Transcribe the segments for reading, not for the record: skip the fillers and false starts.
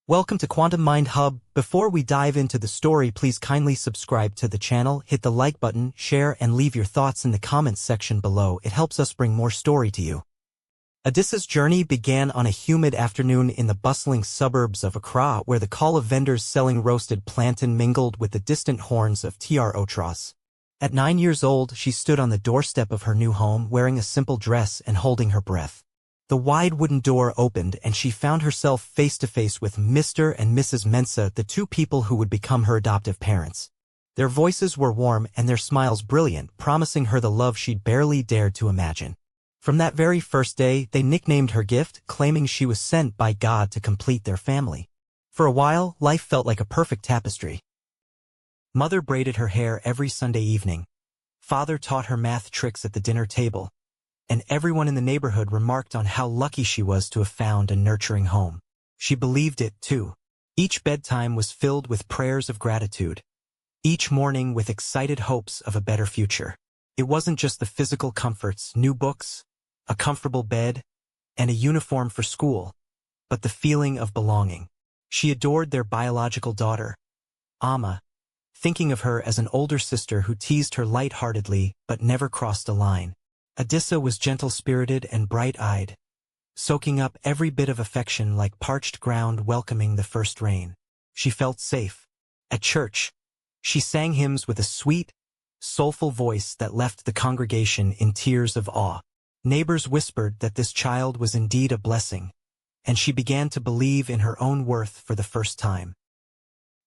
Welcome to Quantum Mind Hub. Before we dive into the story, please kindly subscribe to the channel, hit the like button, share, and leave your thoughts in the comments section below. It helps us bring more story to you. Odysseus' journey began on a humid afternoon in the bustling suburbs of Accra, where the call of vendors selling roasted plantain mingled with the distant horns of Otros. At 9 years old, she stood on the doorstep of her new home, wearing a simple dress and holding her breath. The wide wooden door opened and she found herself face-to-face with Mr. and Mrs. Mensah, the two people who would become her adoptive parents. Their voices were warm and their smiles brilliant, promising her the love she'd barely dared to imagine. From that very first day, they nicknamed her gift, claiming she was sent by God to complete their family. For a while, life felt like a perfect tapestry. Mother braided her hair every Sunday evening. Father taught her math tricks at the dinner table, and everyone in the neighborhood remarked on how lucky she was to have found a nurturing home. She believed it, too. Each bedtime was filled with prayers of gratitude, each morning with excited hopes of a better future. It wasn't just the physical comforts, new books, a comfortable bed, and a uniform for school, but the feeling of belonging. She adored their biological daughter, Amma, thinking of her as an older sister who teased her light-heartedly but never crossed a line. Odysseus was gentle-spirited and bright-eyed, soaking up every bit of affection like parched ground welcoming the first rain. She felt safe. At church, she sang hymns with a sweet, soulful voice that left the congregation in tears of awe. Neighbors whispered that this child was indeed a blessing, and she began to believe in her own worth for the first time.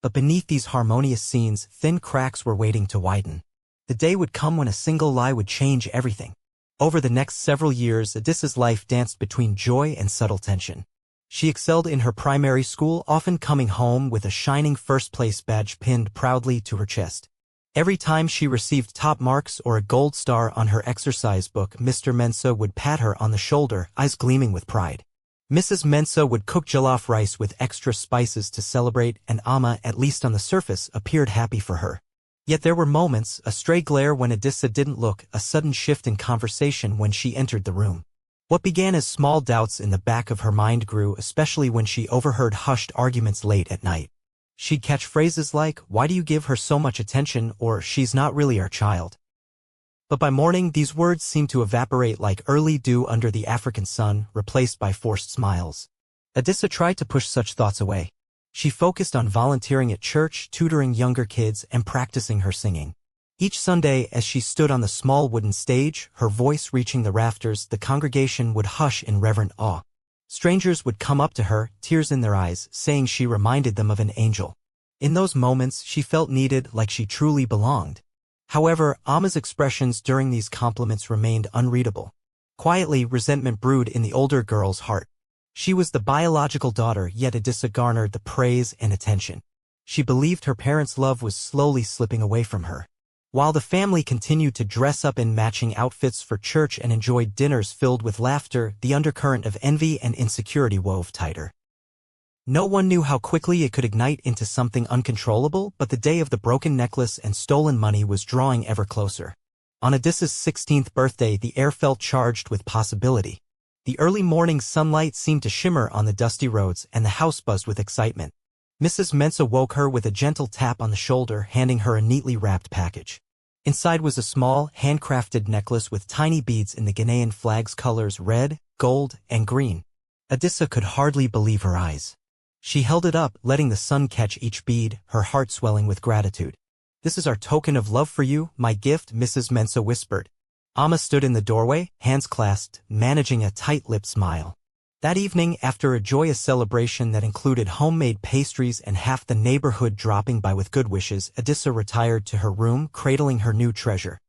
But beneath these harmonious scenes, thin cracks were waiting to widen. The day would come when a single lie would change everything. Over the next several years, Odysseus' life danced between joy and subtle tension. She excelled in her primary school, often coming home with a shining first-place badge pinned proudly to her chest. Every time she received top marks or a gold star on her exercise book, Mr. Mensah would pat her on the shoulder, eyes gleaming with pride. Mrs. Mensah would cook jollof rice with extra spices to celebrate, and Amma, at least on the surface, appeared happy for her. Yet there were moments, a stray glare when Odysseus didn't look, a sudden shift in conversation when she entered the room. What began as small doubts in the back of her mind grew, especially when she overheard hushed arguments late at night. She'd catch phrases like, "Why do you give her so much attention?" or "She's not really our child." But by morning, these words seemed to evaporate like early dew under the African sun, replaced by forced smiles. Odysseus tried to push such thoughts away. She focused on volunteering at church, tutoring younger kids, and practicing her singing. Each Sunday, as she stood on the small wooden stage, her voice reaching the rafters, the congregation would hush in reverent awe. Strangers would come up to her, tears in their eyes, saying she reminded them of an angel. In those moments, she felt needed, like she truly belonged. However, Amma's expressions during these compliments remained unreadable. Quietly, resentment brewed in the older girl's heart. She was the biological daughter, yet Odysseus garnered the praise and attention. She believed her parents' love was slowly slipping away from her. While the family continued to dress up in matching outfits for church and enjoyed dinners filled with laughter, the undercurrent of envy and insecurity wove tighter. No one knew how quickly it could ignite into something uncontrollable, but the day of the broken necklace and stolen money was drawing ever closer. On Odysseus' 16th birthday, the air felt charged with possibility. The early morning sunlight seemed to shimmer on the dusty roads, and the house buzzed with excitement. Mrs. Mensah woke her with a gentle tap on the shoulder, handing her a neatly wrapped package. Inside was a small, handcrafted necklace with tiny beads in the Ghanaian flag's colors red, gold, and green. Odysseus could hardly believe her eyes. She held it up, letting the sun catch each bead, her heart swelling with gratitude. "This is our token of love for you, my gift," Mrs. Mensah whispered. Amma stood in the doorway, hands clasped, managing a tight-lipped smile. That evening, after a joyous celebration that included homemade pastries and half the neighborhood dropping by with good wishes, Odysseus retired to her room, cradling her new treasure.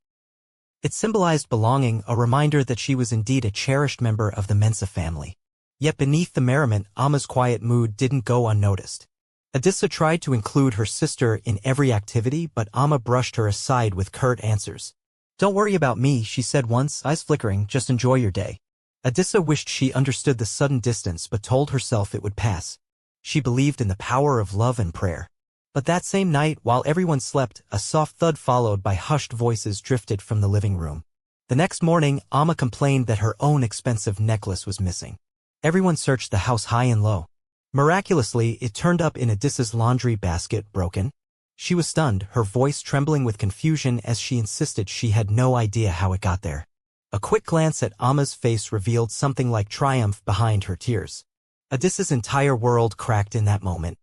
It symbolized belonging, a reminder that she was indeed a cherished member of the Mensah family. Yet beneath the merriment, Amma's quiet mood didn't go unnoticed. Odysseus tried to include her sister in every activity, but Amma brushed her aside with curt answers. "Don't worry about me," she said once, eyes flickering, "just enjoy your day." Odysseus wished she understood the sudden distance but told herself it would pass. She believed in the power of love and prayer. But that same night, while everyone slept, a soft thud followed by hushed voices drifted from the living room. The next morning, Amma complained that her own expensive necklace was missing. Everyone searched the house high and low. Miraculously, it turned up in Odysseus' laundry basket, broken. She was stunned, her voice trembling with confusion as she insisted she had no idea how it got there. A quick glance at Amma's face revealed something like triumph behind her tears. Odysseus' entire world cracked in that moment.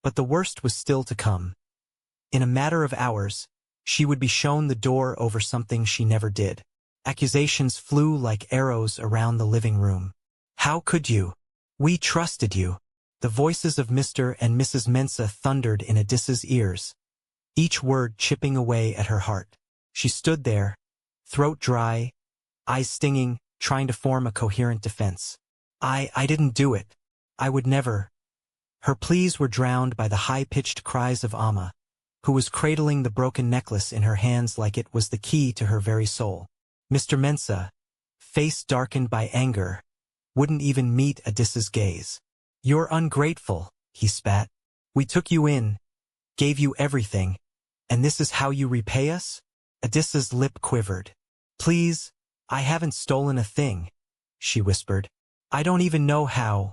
But the worst was still to come. In a matter of hours, she would be shown the door over something she never did. Accusations flew like arrows around the living room. How could you? We trusted you. The voices of Mr. and Mrs. Mensa thundered in Odysseus' ears, each word chipping away at her heart. She stood there, throat dry, eyes stinging, trying to form a coherent defense. I didn't do it. I would never. Her pleas were drowned by the high-pitched cries of Amma, who was cradling the broken necklace in her hands like it was the key to her very soul. Mr. Mensa, face darkened by anger, wouldn't even meet Odysseus' gaze. You're ungrateful, he spat. We took you in, gave you everything, and this is how you repay us? Odysseus' lip quivered. Please, I haven't stolen a thing, she whispered. I don't even know how.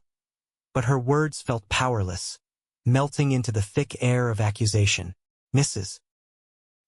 But her words felt powerless, melting into the thick air of accusation. Mrs.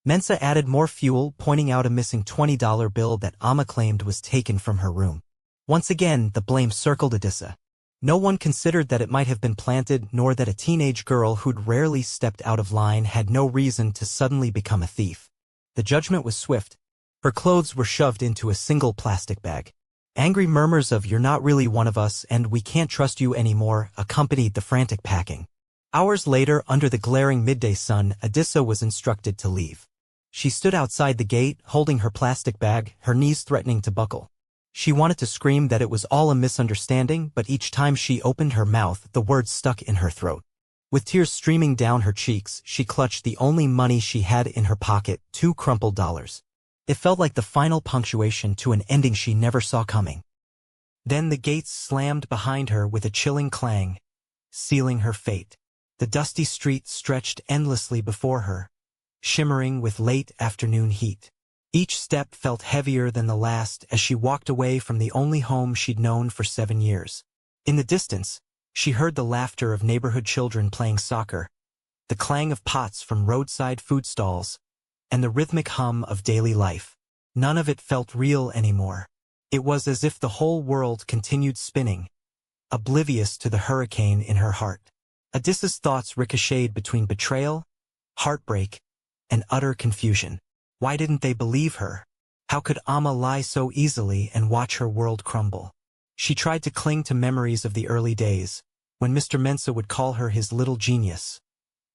Mensa added more fuel, pointing out a missing $20 bill that Amma claimed was taken from her room. Once again, the blame circled Odysseus. No one considered that it might have been planted, nor that a teenage girl who'd rarely stepped out of line had no reason to suddenly become a thief. The judgment was swift. Her clothes were shoved into a single plastic bag. Angry murmurs of "You're not really one of us and we can't trust you anymore" accompanied the frantic packing. Hours later, under the glaring midday sun, Odysseus was instructed to leave. She stood outside the gate, holding her plastic bag, her knees threatening to buckle. She wanted to scream that it was all a misunderstanding, but each time she opened her mouth, the words stuck in her throat. With tears streaming down her cheeks, she clutched the only money she had in her pocket, $2 crumpled dollars. It felt like the final punctuation to an ending she never saw coming. Then the gates slammed behind her with a chilling clang, sealing her fate. The dusty street stretched endlessly before her, shimmering with late afternoon heat. Each step felt heavier than the last as she walked away from the only home she'd known for 7 years. In the distance, she heard the laughter of neighborhood children playing soccer, the clang of pots from roadside food stalls, and the rhythmic hum of daily life. None of it felt real anymore. It was as if the whole world continued spinning, oblivious to the hurricane in her heart. Odysseus' thoughts ricocheted between betrayal, heartbreak, and utter confusion. Why didn't they believe her? How could Amma lie so easily and watch her world crumble? She tried to cling to memories of the early days, when Mr. Mensa would call her his little genius,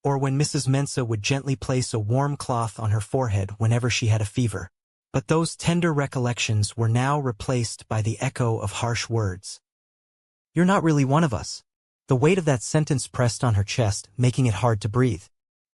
or when Mrs. Mensa would gently place a warm cloth on her forehead whenever she had a fever. But those tender recollections were now replaced by the echo of harsh words. You're not really one of us. The weight of that sentence pressed on her chest, making it hard to breathe.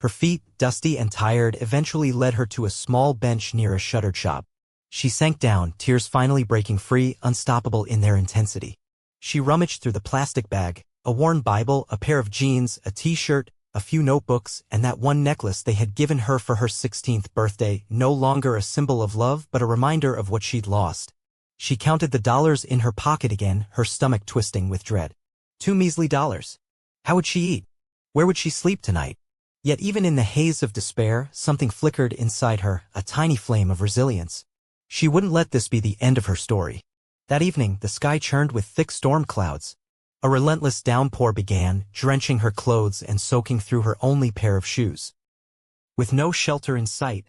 Her feet, dusty and tired, eventually led her to a small bench near a shuttered shop. She sank down, tears finally breaking free, unstoppable in their intensity. She rummaged through the plastic bag, a worn Bible, a pair of jeans, a t-shirt, a few notebooks, and that one necklace they had given her for her 16th birthday, no longer a symbol of love but a reminder of what she'd lost. She counted the dollars in her pocket again, her stomach twisting with dread. 2 measly dollars. How would she eat? Where would she sleep tonight? Yet even in the haze of despair, something flickered inside her, a tiny flame of resilience. She wouldn't let this be the end of her story. That evening, the sky churned with thick storm clouds. A relentless downpour began, drenching her clothes and soaking through her only pair of shoes. With no shelter in sight,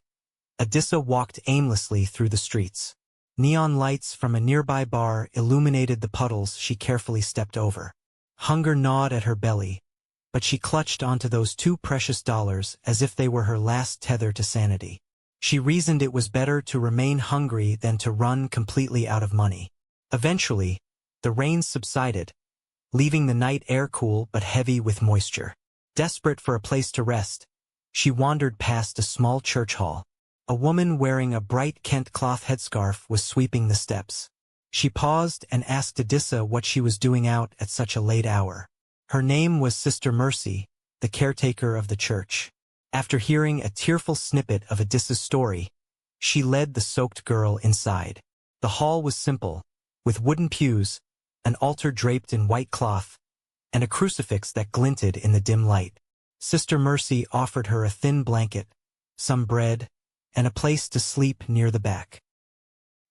Odysseus walked aimlessly through the streets. Neon lights from a nearby bar illuminated the puddles she carefully stepped over. Hunger gnawed at her belly, but she clutched onto those 2 precious dollars as if they were her last tether to sanity. She reasoned it was better to remain hungry than to run completely out of money. Eventually, the rain subsided, leaving the night air cool but heavy with moisture. Desperate for a place to rest, she wandered past a small church hall. A woman wearing a bright Kent cloth headscarf was sweeping the steps. She paused and asked Odysseus what she was doing out at such a late hour. Her name was Sister Mercy, the caretaker of the church. After hearing a tearful snippet of Odysseus' story, she led the soaked girl inside. The hall was simple, with wooden pews, an altar draped in white cloth, and a crucifix that glinted in the dim light. Sister Mercy offered her a thin blanket, some bread, and a place to sleep near the back.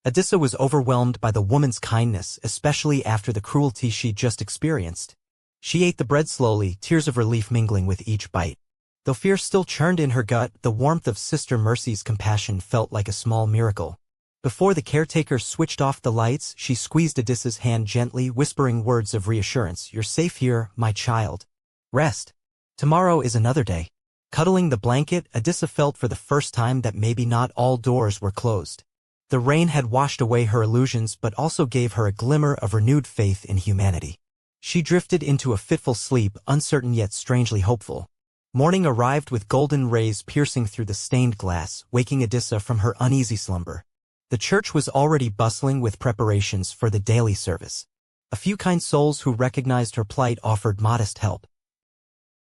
Adissa was overwhelmed by the woman's kindness, especially after the cruelty she'd just experienced. She ate the bread slowly, tears of relief mingling with each bite. Though fear still churned in her gut, the warmth of Sister Mercy's compassion felt like a small miracle. Before the caretaker switched off the lights, she squeezed Adissa's hand gently, whispering words of reassurance. "You're safe here, my child. Rest. Tomorrow is another day." Cuddling the blanket, Adissa felt for the first time that maybe not all doors were closed. The rain had washed away her illusions but also gave her a glimmer of renewed faith in humanity. She drifted into a fitful sleep, uncertain yet strangely hopeful. Morning arrived with golden rays piercing through the stained glass, waking Adissa from her uneasy slumber. The church was already bustling with preparations for the daily service. A few kind souls who recognized her plight offered modest help.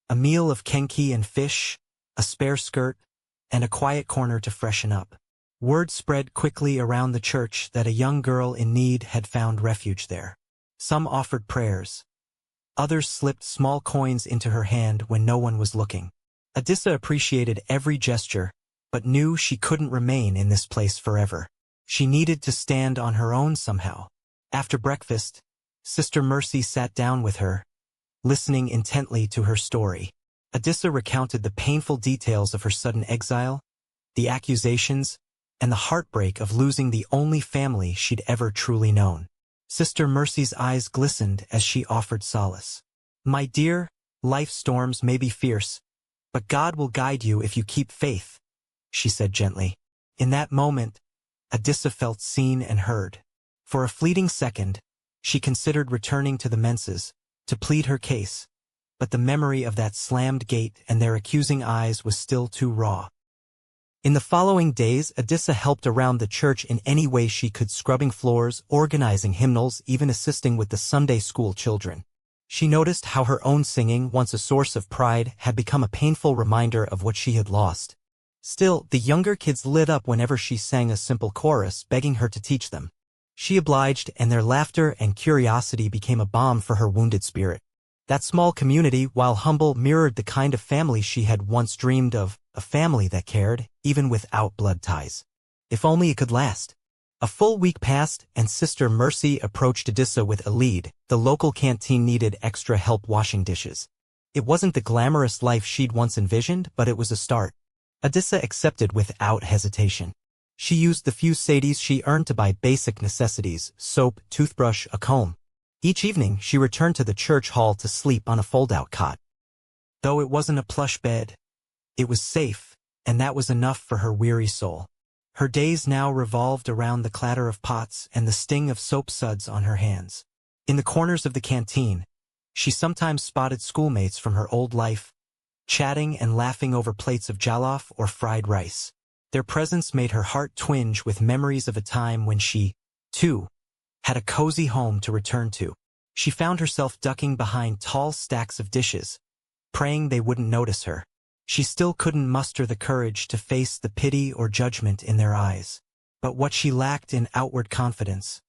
A meal of kenki and fish, a spare skirt, and a quiet corner to freshen up. Word spread quickly around the church that a young girl in need had found refuge there. Some offered prayers. Others slipped small coins into her hand when no one was looking. Adissa appreciated every gesture, but knew she couldn't remain in this place forever. She needed to stand on her own somehow. After breakfast, Sister Mercy sat down with her, listening intently to her story. Adissa recounted the painful details of her sudden exile, the accusations, and the heartbreak of losing the only family she'd ever truly known. Sister Mercy's eyes glistened as she offered solace. "My dear, life's storms may be fierce, but God will guide you if you keep faith," she said gently. In that moment, Adissa felt seen and heard. For a fleeting second, she considered returning to the menses to plead her case, but the memory of that slammed gate and their accusing eyes was still too raw. In the following days, Adissa helped around the church in any way she could, scrubbing floors, organizing hymnals, even assisting with the Sunday school children. She noticed how her own singing, once a source of pride, had become a painful reminder of what she had lost. Still, the younger kids lit up whenever she sang a simple chorus, begging her to teach them. She obliged, and their laughter and curiosity became a balm for her wounded spirit. That small community, while humble, mirrored the kind of family she had once dreamed of, a family that cared, even without blood ties. If only it could last. A full week passed, and Sister Mercy approached Adissa with a lead. The local canteen needed extra help washing dishes. It wasn't the glamorous life she'd once envisioned, but it was a start. Adissa accepted without hesitation. She used the few sadies she earned to buy basic necessities: soap, toothbrush, a comb. Each evening, she returned to the church hall to sleep on a fold-out cot. Though it wasn't a plush bed, it was safe, and that was enough for her weary soul. Her days now revolved around the clatter of pots and the sting of soap suds on her hands. In the corners of the canteen, she sometimes spotted schoolmates from her old life, chatting and laughing over plates of jollof or fried rice. Their presence made her heart twinge with memories of a time when she, too, had a cozy home to return to. She found herself ducking behind tall stacks of dishes, praying they wouldn't notice her. She still couldn't muster the courage to face the pity or judgment in their eyes. But what she lacked in outward confidence,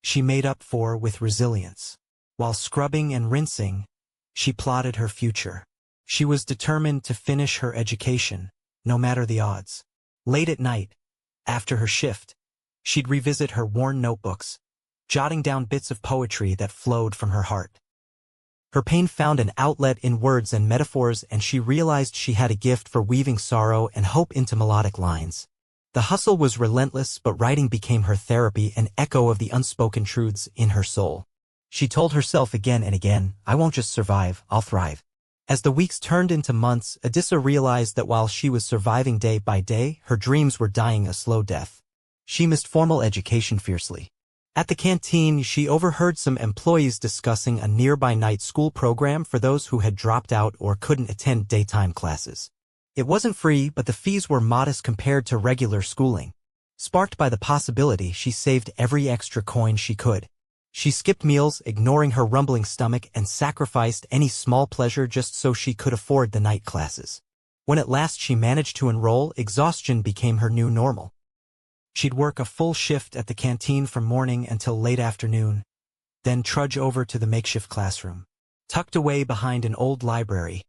she made up for with resilience. While scrubbing and rinsing, she plotted her future. She was determined to finish her education, no matter the odds. Late at night, after her shift, she'd revisit her worn notebooks, jotting down bits of poetry that flowed from her heart. Her pain found an outlet in words and metaphors, and she realized she had a gift for weaving sorrow and hope into melodic lines. The hustle was relentless, but writing became her therapy, an echo of the unspoken truths in her soul. She told herself again and again, "I won't just survive, I'll thrive." As the weeks turned into months, Adissa realized that while she was surviving day by day, her dreams were dying a slow death. She missed formal education fiercely. At the canteen, she overheard some employees discussing a nearby night school program for those who had dropped out or couldn't attend daytime classes. It wasn't free, but the fees were modest compared to regular schooling. Sparked by the possibility, she saved every extra coin she could. She skipped meals, ignoring her rumbling stomach, and sacrificed any small pleasure just so she could afford the night classes. When at last she managed to enroll, exhaustion became her new normal. She'd work a full shift at the canteen from morning until late afternoon, then trudge over to the makeshift classroom. Tucked away behind an old library,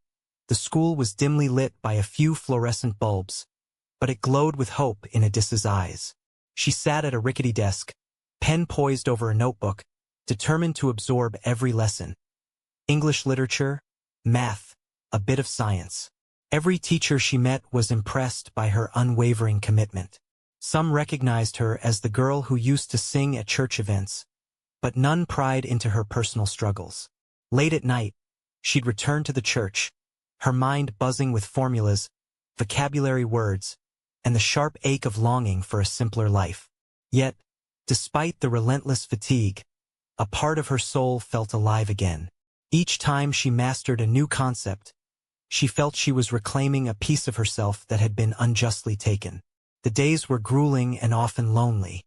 the school was dimly lit by a few fluorescent bulbs, but it glowed with hope in Odyssea's eyes. She sat at a rickety desk, pen poised over a notebook, determined to absorb every lesson. English literature, math, a bit of science. Every teacher she met was impressed by her unwavering commitment. Some recognized her as the girl who used to sing at church events, but none pried into her personal struggles. Late at night, she'd return to the church, her mind buzzing with formulas, vocabulary words, and the sharp ache of longing for a simpler life. Yet, despite the relentless fatigue, a part of her soul felt alive again. Each time she mastered a new concept, she felt she was reclaiming a piece of herself that had been unjustly taken. The days were grueling and often lonely.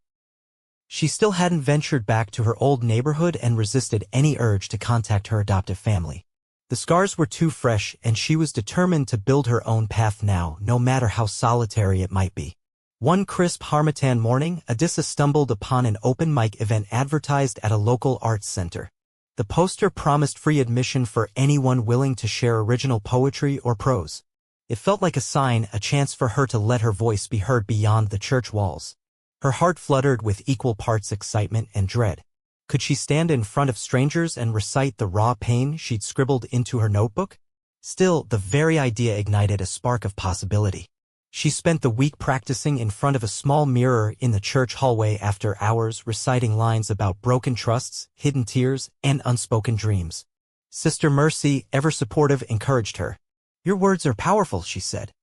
She still hadn't ventured back to her old neighborhood and resisted any urge to contact her adoptive family. The scars were too fresh, and she was determined to build her own path now, no matter how solitary it might be. One crisp Harmattan morning, Odyssea stumbled upon an open mic event advertised at a local arts center. The poster promised free admission for anyone willing to share original poetry or prose. It felt like a sign, a chance for her to let her voice be heard beyond the church walls. Her heart fluttered with equal parts excitement and dread. Could she stand in front of strangers and recite the raw pain she'd scribbled into her notebook? Still, the very idea ignited a spark of possibility. She spent the week practicing in front of a small mirror in the church hallway after hours, reciting lines about broken trusts, hidden tears, and unspoken dreams. Sister Mercy, ever supportive, encouraged her. "Your words are powerful," she said.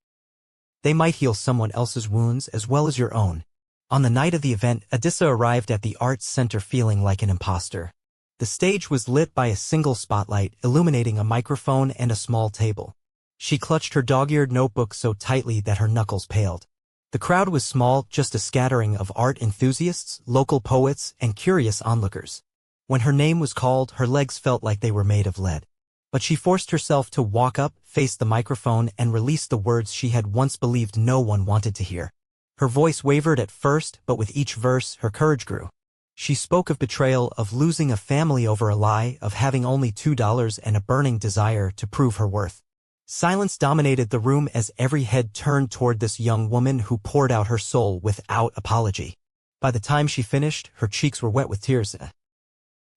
"They might heal someone else's wounds as well as your own." On the night of the event, Odysseia arrived at the arts center feeling like an imposter. The stage was lit by a single spotlight, illuminating a microphone and a small table. She clutched her dog-eared notebook so tightly that her knuckles paled. The crowd was small, just a scattering of art enthusiasts, local poets, and curious onlookers. When her name was called, her legs felt like they were made of lead. But she forced herself to walk up, face the microphone, and release the words she had once believed no one wanted to hear. Her voice wavered at first, but with each verse, her courage grew. She spoke of betrayal, of losing a family over a lie, of having only $2 and a burning desire to prove her worth. Silence dominated the room as every head turned toward this young woman who poured out her soul without apology. By the time she finished, her cheeks were wet with tears.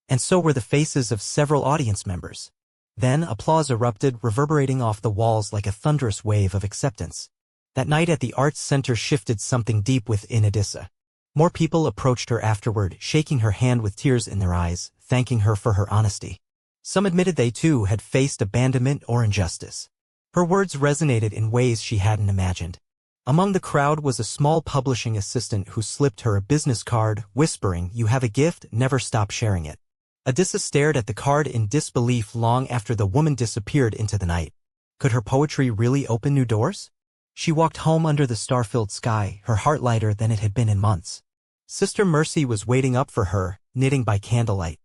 And so were the faces of several audience members. Then applause erupted, reverberating off the walls like a thunderous wave of acceptance. That night at the arts center shifted something deep within Odysseia. More people approached her afterward, shaking her hand with tears in their eyes, thanking her for her honesty. Some admitted they too had faced abandonment or injustice. Her words resonated in ways she hadn't imagined. Among the crowd was a small publishing assistant who slipped her a business card, whispering, "You have a gift, never stop sharing it." Odysseia stared at the card in disbelief long after the woman disappeared into the night. Could her poetry really open new doors? She walked home under the star-filled sky, her heart lighter than it had been in months. Sister Mercy was waiting up for her, knitting by candlelight.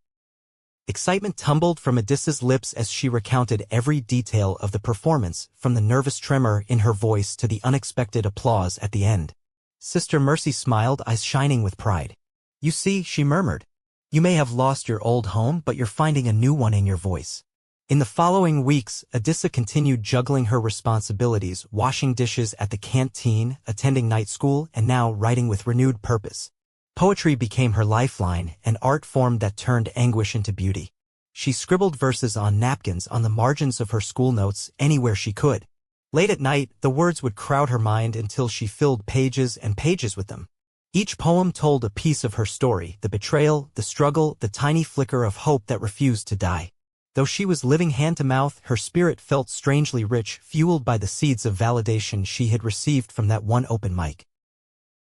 Excitement tumbled from Odyssea's lips as she recounted every detail of the performance, from the nervous tremor in her voice to the unexpected applause at the end. Sister Mercy smiled, eyes shining with pride. "You see," she murmured, "you may have lost your old home, but you're finding a new one in your voice." In the following weeks, Odysseia continued juggling her responsibilities, washing dishes at the canteen, attending night school, and now writing with renewed purpose. Poetry became her lifeline, an art form that turned anguish into beauty. She scribbled verses on napkins on the margins of her school notes anywhere she could. Late at night, the words would crowd her mind until she filled pages and pages with them. Each poem told a piece of her story, the betrayal, the struggle, the tiny flicker of hope that refused to die. Though she was living hand-to-mouth, her spirit felt strangely rich, fueled by the seeds of validation she had received from that one open mic.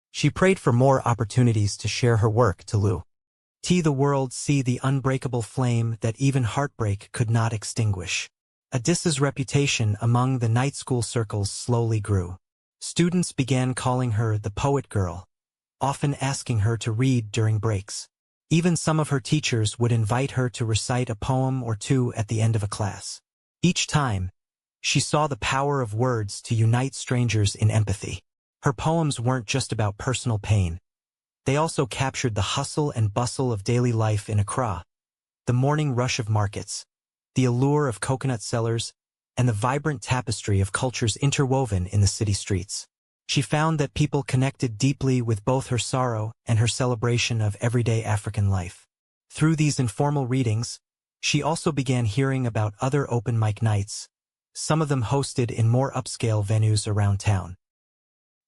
She prayed for more opportunities to share her work to let the world see the unbreakable flame that even heartbreak could not extinguish. Odysseia's reputation among the night school circles slowly grew. Students began calling her the Poet Girl, often asking her to read during breaks. Even some of her teachers would invite her to recite a poem or two at the end of a class. Each time, she saw the power of words to unite strangers in empathy. Her poems weren't just about personal pain. They also captured the hustle and bustle of daily life in Accra, the morning rush of markets, the allure of coconut sellers, and the vibrant tapestry of cultures interwoven in the city streets. She found that people connected deeply with both her sorrow and her celebration of everyday African life. Through these informal readings, she also began hearing about other open mic nights, some of them hosted in more upscale venues around town.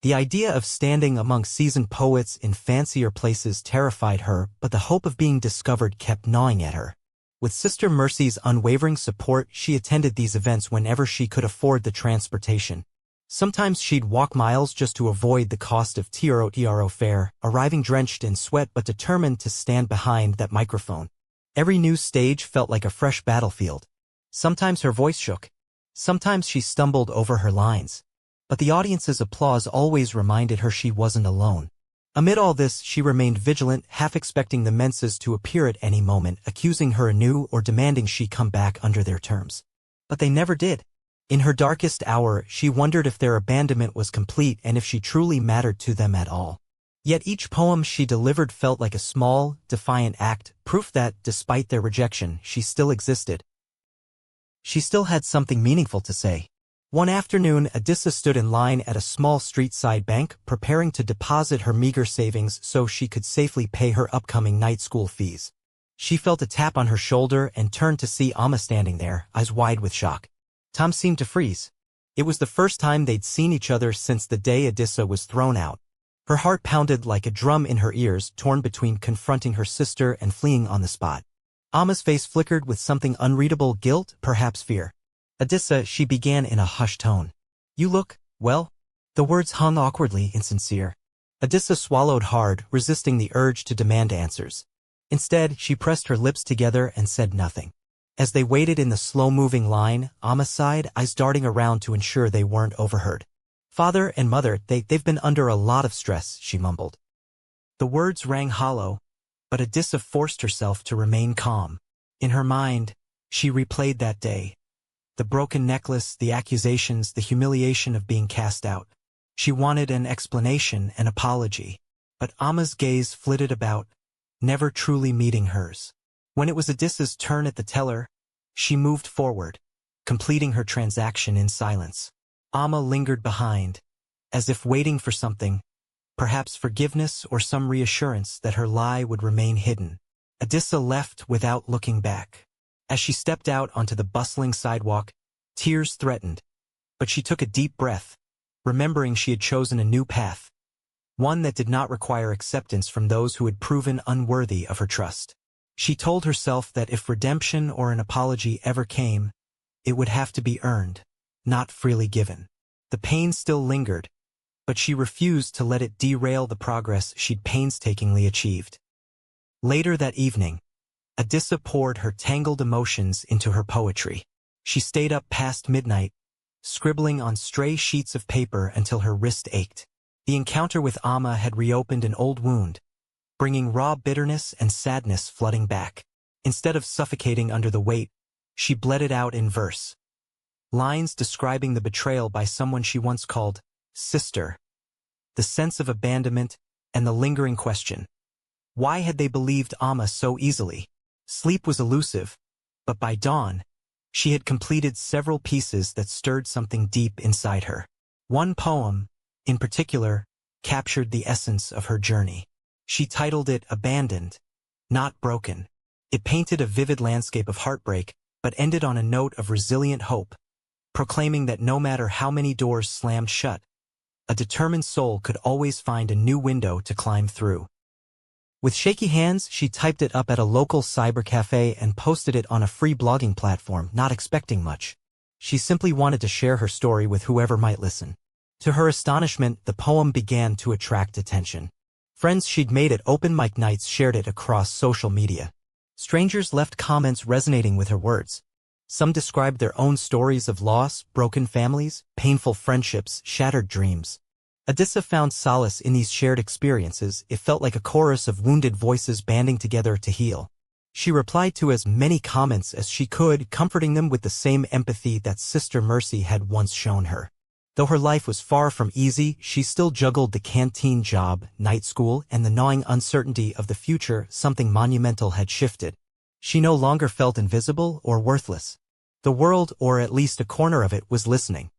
The idea of standing among seasoned poets in fancier places terrified her, but the hope of being discovered kept gnawing at her. With Sister Mercy's unwavering support, she attended these events whenever she could afford the transportation. Sometimes she'd walk miles just to avoid the cost of TRO fare, arriving drenched in sweat but determined to stand behind that microphone. Every new stage felt like a fresh battlefield. Sometimes her voice shook. Sometimes she stumbled over her lines. But the audience's applause always reminded her she wasn't alone. Amid all this, she remained vigilant, half expecting the menses to appear at any moment, accusing her anew or demanding she come back under their terms. But they never did. In her darkest hour, she wondered if their abandonment was complete and if she truly mattered to them at all. Yet each poem she delivered felt like a small, defiant act, proof that, despite their rejection, she still existed. She still had something meaningful to say. One afternoon, Adissa stood in line at a small street-side bank, preparing to deposit her meager savings so she could safely pay her upcoming night school fees. She felt a tap on her shoulder and turned to see Amma standing there, eyes wide with shock. Tom seemed to freeze. It was the first time they'd seen each other since the day Adissa was thrown out. Her heart pounded like a drum in her ears, torn between confronting her sister and fleeing on the spot. Amma's face flickered with something unreadable, guilt, perhaps fear. Adissa, she began in a hushed tone. You look, well? The words hung awkwardly insincere. Adissa swallowed hard, resisting the urge to demand answers. Instead, she pressed her lips together and said nothing. As they waited in the slow-moving line, Amma sighed, eyes darting around to ensure they weren't overheard. Father and mother, they've been under a lot of stress, she mumbled. The words rang hollow, but Adissa forced herself to remain calm. In her mind, she replayed that day. The broken necklace, the accusations, the humiliation of being cast out. She wanted an explanation, an apology. But Amma's gaze flitted about, never truly meeting hers. When it was Adissa's turn at the teller, she moved forward, completing her transaction in silence. Amma lingered behind, as if waiting for something, perhaps forgiveness or some reassurance that her lie would remain hidden. Adissa left without looking back. As she stepped out onto the bustling sidewalk, tears threatened, but she took a deep breath, remembering she had chosen a new path, one that did not require acceptance from those who had proven unworthy of her trust. She told herself that if redemption or an apology ever came, it would have to be earned, not freely given. The pain still lingered, but she refused to let it derail the progress she'd painstakingly achieved. Later that evening, Adissa poured her tangled emotions into her poetry. She stayed up past midnight, scribbling on stray sheets of paper until her wrist ached. The encounter with Amma had reopened an old wound, bringing raw bitterness and sadness flooding back. Instead of suffocating under the weight, she bled it out in verse. Lines describing the betrayal by someone she once called sister, the sense of abandonment, and the lingering question. Why had they believed Amma so easily? Sleep was elusive, but by dawn, she had completed several pieces that stirred something deep inside her. One poem, in particular, captured the essence of her journey. She titled it Abandoned, Not Broken. It painted a vivid landscape of heartbreak, but ended on a note of resilient hope, proclaiming that no matter how many doors slammed shut, a determined soul could always find a new window to climb through. With shaky hands, she typed it up at a local cybercafe and posted it on a free blogging platform, not expecting much. She simply wanted to share her story with whoever might listen. To her astonishment, the poem began to attract attention. Friends she'd made at open mic nights shared it across social media. Strangers left comments resonating with her words. Some described their own stories of loss, broken families, painful friendships, shattered dreams. Adissa found solace in these shared experiences. It felt like a chorus of wounded voices banding together to heal. She replied to as many comments as she could, comforting them with the same empathy that Sister Mercy had once shown her. Though her life was far from easy, she still juggled the canteen job, night school, and the gnawing uncertainty of the future. Something monumental had shifted. She no longer felt invisible or worthless. The world, or at least a corner of it, was listening.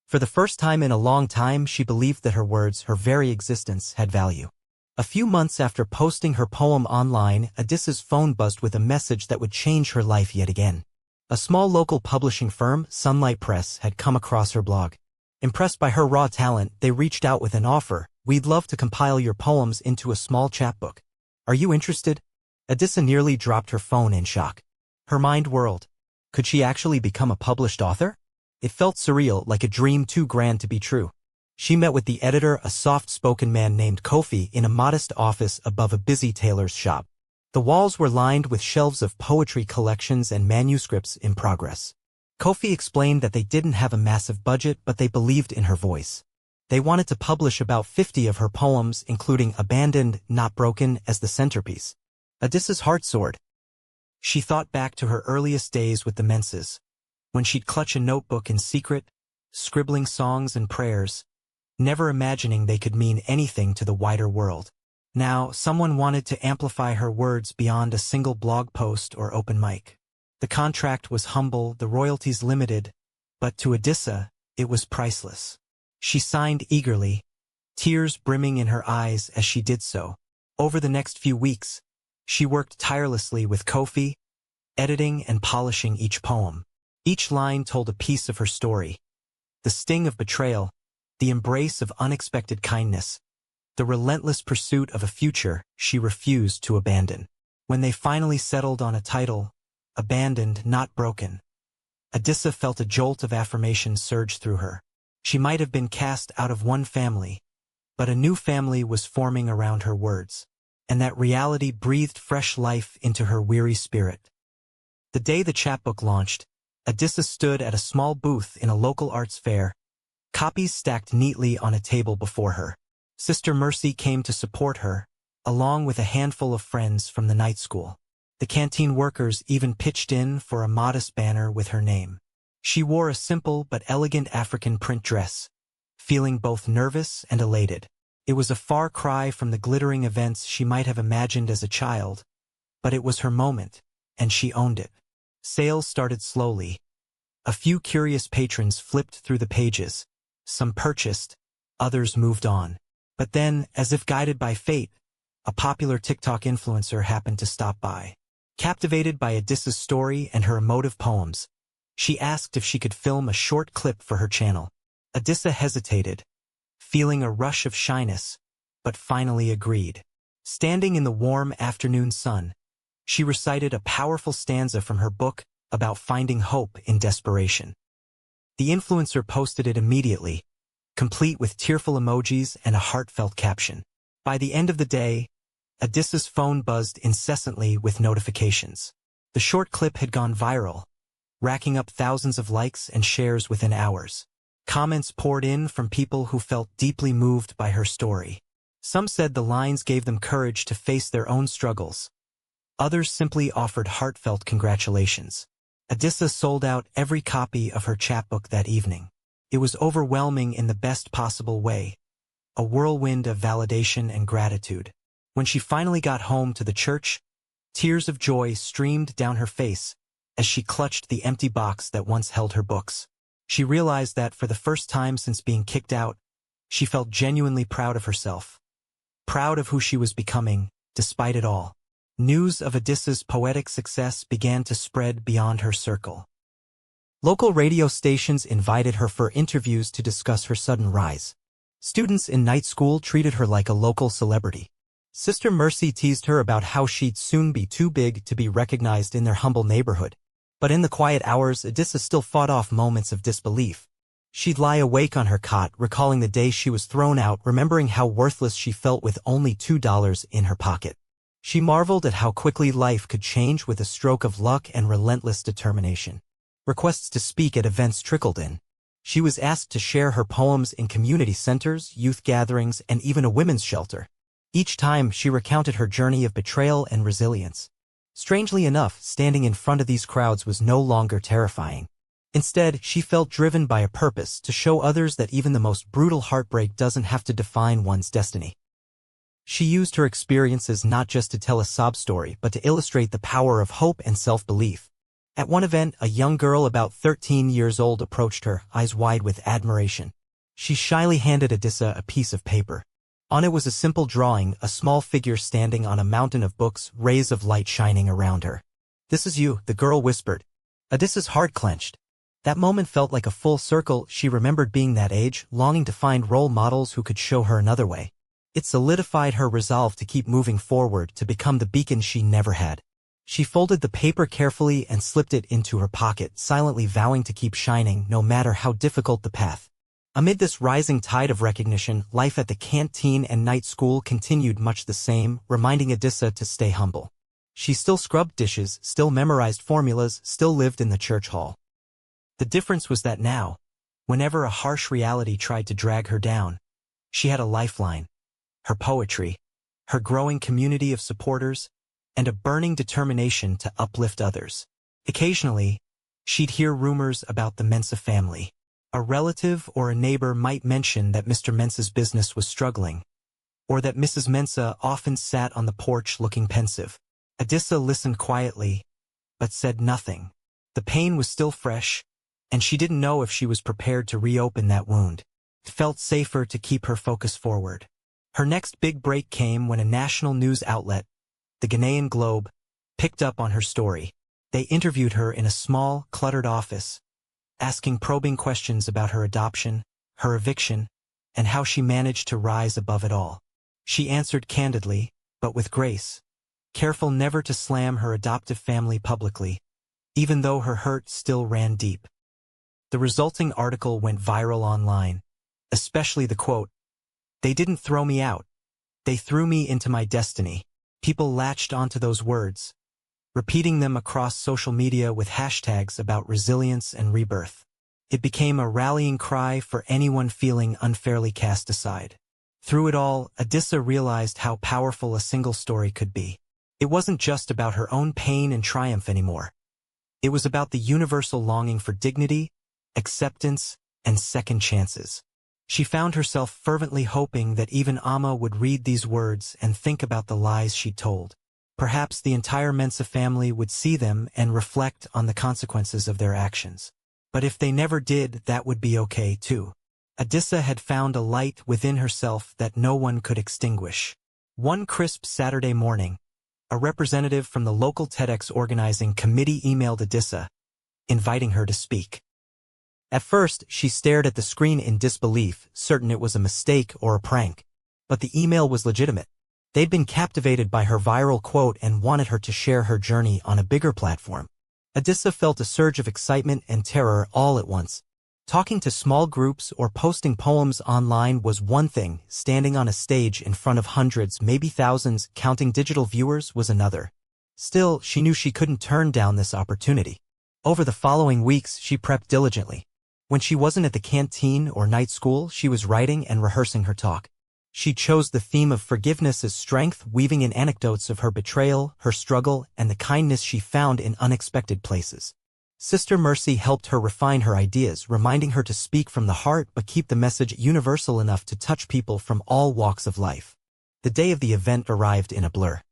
For the first time in a long time, she believed that her words, her very existence, had value. A few months after posting her poem online, Adissa's phone buzzed with a message that would change her life yet again. A small local publishing firm, Sunlight Press, had come across her blog. Impressed by her raw talent, they reached out with an offer. "We'd love to compile your poems into a small chapbook. Are you interested?" Adissa nearly dropped her phone in shock. Her mind whirled. Could she actually become a published author? It felt surreal, like a dream too grand to be true. She met with the editor, a soft-spoken man named Kofi, in a modest office above a busy tailor's shop. The walls were lined with shelves of poetry collections and manuscripts in progress. Kofi explained that they didn't have a massive budget, but they believed in her voice. They wanted to publish about 50 of her poems, including Abandoned, Not Broken, as the centerpiece. Adissa's heart soared. She thought back to her earliest days with the menses, when she'd clutch a notebook in secret, scribbling songs and prayers, never imagining they could mean anything to the wider world. Now, someone wanted to amplify her words beyond a single blog post or open mic. The contract was humble, the royalties limited, but to Adissa, it was priceless. She signed eagerly, tears brimming in her eyes as she did so. Over the next few weeks, she worked tirelessly with Kofi, editing and polishing each poem. Each line told a piece of her story. The sting of betrayal, the embrace of unexpected kindness, the relentless pursuit of a future she refused to abandon. When they finally settled on a title, Abandoned, Not Broken, Adissa felt a jolt of affirmation surge through her. She might have been cast out of one family, but a new family was forming around her words, and that reality breathed fresh life into her weary spirit. The day the chapbook launched, Adissa stood at a small booth in a local arts fair, copies stacked neatly on a table before her. Sister Mercy came to support her, along with a handful of friends from the night school. The canteen workers even pitched in for a modest banner with her name. She wore a simple but elegant African print dress, feeling both nervous and elated. It was a far cry from the glittering events she might have imagined as a child, but it was her moment, and she owned it. Sales started slowly. A few curious patrons flipped through the pages. Some purchased, others moved on. But then, as if guided by fate, a popular TikTok influencer happened to stop by. Captivated by Adissa's story and her emotive poems, she asked if she could film a short clip for her channel. Adissa hesitated, feeling a rush of shyness, but finally agreed. Standing in the warm afternoon sun, she recited a powerful stanza from her book about finding hope in desperation. The influencer posted it immediately, complete with tearful emojis and a heartfelt caption. By the end of the day, Adissa's phone buzzed incessantly with notifications. The short clip had gone viral, racking up thousands of likes and shares within hours. Comments poured in from people who felt deeply moved by her story. Some said the lines gave them courage to face their own struggles. Others simply offered heartfelt congratulations. Adissa sold out every copy of her chapbook that evening. It was overwhelming in the best possible way, a whirlwind of validation and gratitude. When she finally got home to the church, tears of joy streamed down her face as she clutched the empty box that once held her books. She realized that for the first time since being kicked out, she felt genuinely proud of herself. Proud of who she was becoming, despite it all. News of Adissa's poetic success began to spread beyond her circle. Local radio stations invited her for interviews to discuss her sudden rise. Students in night school treated her like a local celebrity. Sister Mercy teased her about how she'd soon be too big to be recognized in their humble neighborhood. But in the quiet hours, Adissa still fought off moments of disbelief. She'd lie awake on her cot, recalling the day she was thrown out, remembering how worthless she felt with only $2 in her pocket. She marveled at how quickly life could change with a stroke of luck and relentless determination. Requests to speak at events trickled in. She was asked to share her poems in community centers, youth gatherings, and even a women's shelter. Each time, she recounted her journey of betrayal and resilience. Strangely enough, standing in front of these crowds was no longer terrifying. Instead, she felt driven by a purpose to show others that even the most brutal heartbreak doesn't have to define one's destiny. She used her experiences not just to tell a sob story but to illustrate the power of hope and self-belief. At one event, a young girl about 13 years old approached her, eyes wide with admiration. She shyly handed Adissa a piece of paper. On it was a simple drawing, a small figure standing on a mountain of books, rays of light shining around her. "This is you," the girl whispered. Adissa's heart clenched. That moment felt like a full circle. She remembered being that age, longing to find role models who could show her another way. It solidified her resolve to keep moving forward, to become the beacon she never had. She folded the paper carefully and slipped it into her pocket, silently vowing to keep shining no matter how difficult the path. Amid this rising tide of recognition, life at the canteen and night school continued much the same, reminding Adissa to stay humble. She still scrubbed dishes, still memorized formulas, still lived in the church hall. The difference was that now, whenever a harsh reality tried to drag her down, she had a lifeline: her poetry, her growing community of supporters, and a burning determination to uplift others. Occasionally, she'd hear rumors about the Mensa family. A relative or a neighbor might mention that Mr. Mensa's business was struggling, or that Mrs. Mensa often sat on the porch looking pensive. Adissa listened quietly, but said nothing. The pain was still fresh, and she didn't know if she was prepared to reopen that wound. It felt safer to keep her focus forward. Her next big break came when a national news outlet, the Ghanaian Globe, picked up on her story. They interviewed her in a small, cluttered office, asking probing questions about her adoption, her eviction, and how she managed to rise above it all. She answered candidly, but with grace, careful never to slam her adoptive family publicly, even though her hurt still ran deep. The resulting article went viral online, especially the quote, "They didn't throw me out. They threw me into my destiny." People latched onto those words, repeating them across social media with hashtags about resilience and rebirth. It became a rallying cry for anyone feeling unfairly cast aside. Through it all, Adissa realized how powerful a single story could be. It wasn't just about her own pain and triumph anymore. It was about the universal longing for dignity, acceptance, and second chances. She found herself fervently hoping that even Amma would read these words and think about the lies she told. Perhaps the entire Mensa family would see them and reflect on the consequences of their actions. But if they never did, that would be okay too. Adissa had found a light within herself that no one could extinguish. One crisp Saturday morning, a representative from the local TEDx organizing committee emailed Adissa, inviting her to speak. At first, she stared at the screen in disbelief, certain it was a mistake or a prank. But the email was legitimate. They'd been captivated by her viral quote and wanted her to share her journey on a bigger platform. Adissa felt a surge of excitement and terror all at once. Talking to small groups or posting poems online was one thing, standing on a stage in front of hundreds, maybe thousands, counting digital viewers was another. Still, she knew she couldn't turn down this opportunity. Over the following weeks, she prepped diligently. When she wasn't at the canteen or night school, she was writing and rehearsing her talk. She chose the theme of forgiveness as strength, weaving in anecdotes of her betrayal, her struggle, and the kindness she found in unexpected places. Sister Mercy helped her refine her ideas, reminding her to speak from the heart but keep the message universal enough to touch people from all walks of life. The day of the event arrived in a blur.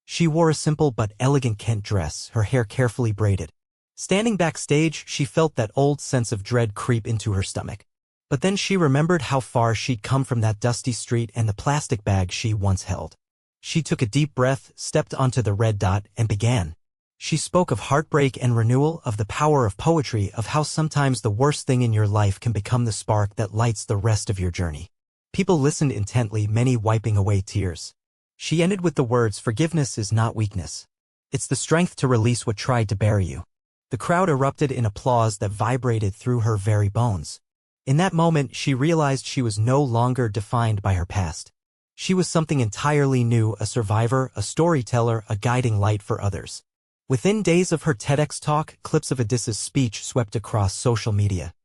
She wore a simple but elegant Kent dress, her hair carefully braided. Standing backstage, she felt that old sense of dread creep into her stomach. But then she remembered how far she'd come from that dusty street and the plastic bag she once held. She took a deep breath, stepped onto the red dot, and began. She spoke of heartbreak and renewal, of the power of poetry, of how sometimes the worst thing in your life can become the spark that lights the rest of your journey. People listened intently, many wiping away tears. She ended with the words, "Forgiveness is not weakness. It's the strength to release what tried to bury you." The crowd erupted in applause that vibrated through her very bones. In that moment, she realized she was no longer defined by her past. She was something entirely new, a survivor, a storyteller, a guiding light for others. Within days of her TEDx talk, clips of Adissa's speech swept across social media.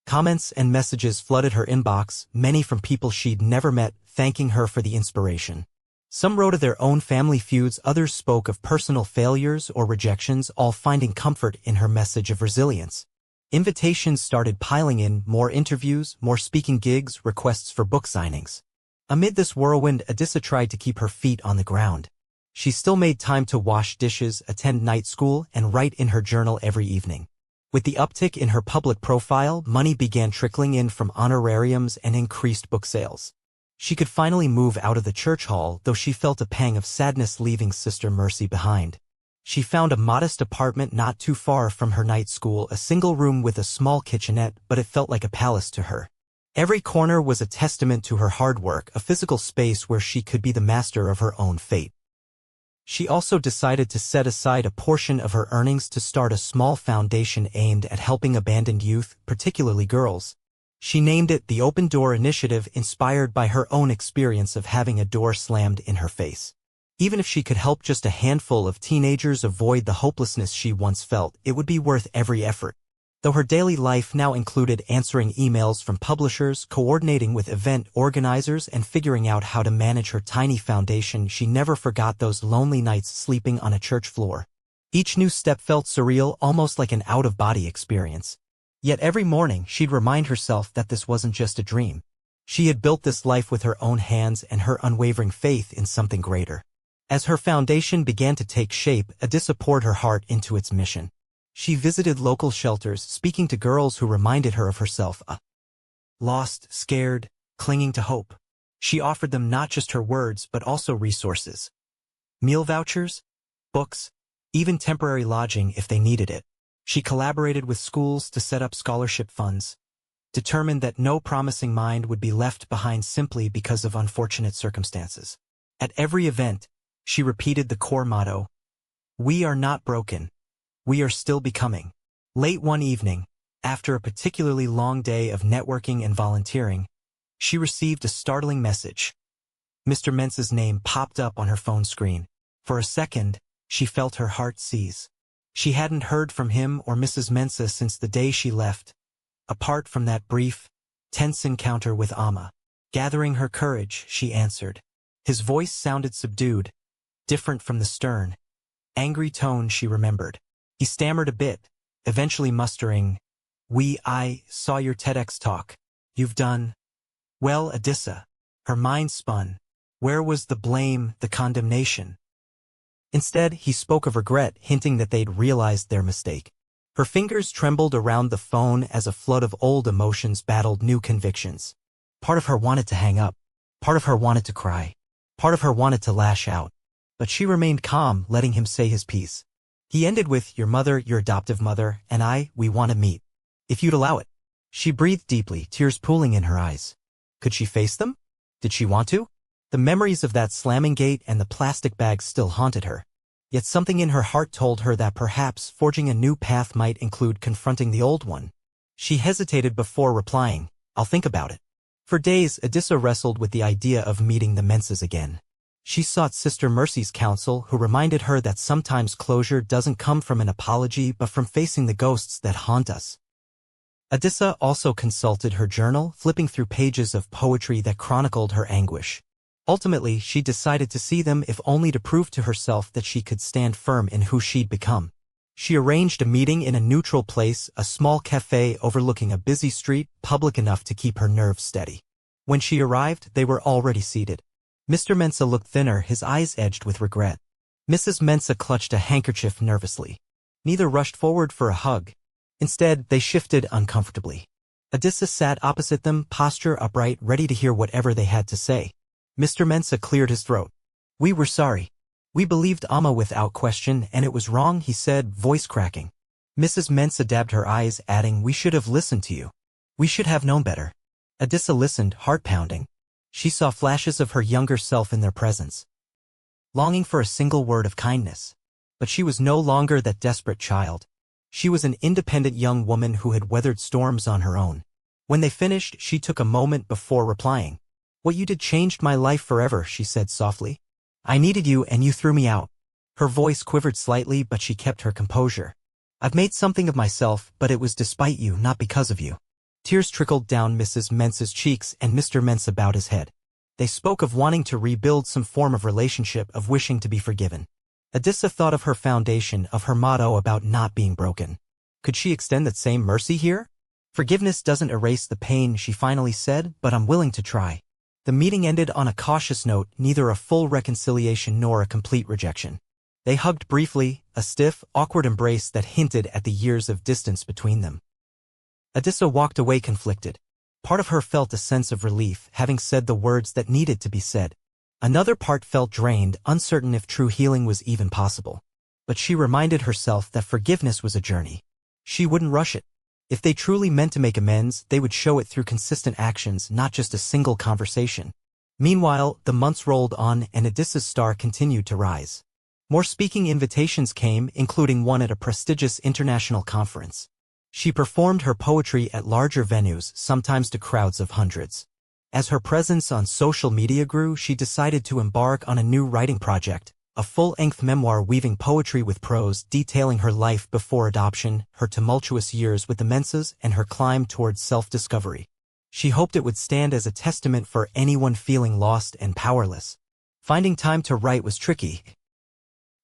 Comments and messages flooded her inbox, many from people she'd never met, thanking her for the inspiration. Some wrote of their own family feuds, others spoke of personal failures or rejections, all finding comfort in her message of resilience. Invitations started piling in, more interviews, more speaking gigs, requests for book signings. Amid this whirlwind, Adissa tried to keep her feet on the ground. She still made time to wash dishes, attend night school, and write in her journal every evening. With the uptick in her public profile, money began trickling in from honorariums and increased book sales. She could finally move out of the church hall, though she felt a pang of sadness leaving Sister Mercy behind. She found a modest apartment not too far from her night school, a single room with a small kitchenette, but it felt like a palace to her. Every corner was a testament to her hard work, a physical space where she could be the master of her own fate. She also decided to set aside a portion of her earnings to start a small foundation aimed at helping abandoned youth, particularly girls. She named it the Open Door Initiative, inspired by her own experience of having a door slammed in her face. Even if she could help just a handful of teenagers avoid the hopelessness she once felt, it would be worth every effort. Though her daily life now included answering emails from publishers, coordinating with event organizers, and figuring out how to manage her tiny foundation, she never forgot those lonely nights sleeping on a church floor. Each new step felt surreal, almost like an out-of-body experience. Yet every morning she'd remind herself that this wasn't just a dream. She had built this life with her own hands and her unwavering faith in something greater. As her foundation began to take shape, Adissa poured her heart into its mission. She visited local shelters, speaking to girls who reminded her of herself, lost, scared, clinging to hope. She offered them not just her words, but also resources. Meal vouchers, books, even temporary lodging if they needed it. She collaborated with schools to set up scholarship funds, determined that no promising mind would be left behind simply because of unfortunate circumstances. At every event, she repeated the core motto, "We are not broken. We are still becoming." Late one evening, after a particularly long day of networking and volunteering, she received a startling message. Mr. Mensa's name popped up on her phone screen. For a second, she felt her heart seize. She hadn't heard from him or Mrs. Mensa since the day she left, apart from that brief, tense encounter with Amma. Gathering her courage, she answered. His voice sounded subdued, different from the stern, angry tone she remembered. He stammered a bit, eventually mustering, I saw your TEDx talk. You've done well, Adissa." Her mind spun. Where was the blame, the condemnation? Instead, he spoke of regret, hinting that they'd realized their mistake. Her fingers trembled around the phone as a flood of old emotions battled new convictions. Part of her wanted to hang up. Part of her wanted to cry. Part of her wanted to lash out. But she remained calm, letting him say his piece. He ended with, "Your mother, your adoptive mother, and we want to meet. If you'd allow it." She breathed deeply, tears pooling in her eyes. Could she face them? Did she want to? The memories of that slamming gate and the plastic bag still haunted her. Yet something in her heart told her that perhaps forging a new path might include confronting the old one. She hesitated before replying, "I'll think about it." For days, Adissa wrestled with the idea of meeting the Mensas again. She sought Sister Mercy's counsel, who reminded her that sometimes closure doesn't come from an apology but from facing the ghosts that haunt us. Adissa also consulted her journal, flipping through pages of poetry that chronicled her anguish. Ultimately, she decided to see them, if only to prove to herself that she could stand firm in who she'd become. She arranged a meeting in a neutral place, a small cafe overlooking a busy street, public enough to keep her nerves steady. When she arrived, they were already seated. Mr. Mensa looked thinner, his eyes edged with regret. Mrs. Mensa clutched a handkerchief nervously. Neither rushed forward for a hug. Instead, they shifted uncomfortably. Adissa sat opposite them, posture upright, ready to hear whatever they had to say. Mr. Mensa cleared his throat. "We were sorry. We believed Amma without question, and it was wrong," he said, voice cracking. Mrs. Mensa dabbed her eyes, adding, "We should have listened to you. We should have known better." Adissa listened, heart pounding. She saw flashes of her younger self in their presence, longing for a single word of kindness. But she was no longer that desperate child. She was an independent young woman who had weathered storms on her own. When they finished, she took a moment before replying. "What you did changed my life forever," she said softly. "I needed you and you threw me out." Her voice quivered slightly, but she kept her composure. "I've made something of myself, but it was despite you, not because of you." Tears trickled down Mrs. Mensa's cheeks, and Mr. Mensa bowed his head. They spoke of wanting to rebuild some form of relationship, of wishing to be forgiven. Adissa thought of her foundation, of her motto about not being broken. Could she extend that same mercy here? "Forgiveness doesn't erase the pain," she finally said, "but I'm willing to try." The meeting ended on a cautious note, neither a full reconciliation nor a complete rejection. They hugged briefly, a stiff, awkward embrace that hinted at the years of distance between them. Adissa walked away conflicted. Part of her felt a sense of relief, having said the words that needed to be said. Another part felt drained, uncertain if true healing was even possible. But she reminded herself that forgiveness was a journey. She wouldn't rush it. If they truly meant to make amends, they would show it through consistent actions, not just a single conversation. Meanwhile, the months rolled on and Adissa's star continued to rise. More speaking invitations came, including one at a prestigious international conference. She performed her poetry at larger venues, sometimes to crowds of hundreds. As her presence on social media grew, she decided to embark on a new writing project, a full-length memoir weaving poetry with prose, detailing her life before adoption, her tumultuous years with the Menses, and her climb towards self-discovery. She hoped it would stand as a testament for anyone feeling lost and powerless. Finding time to write was tricky.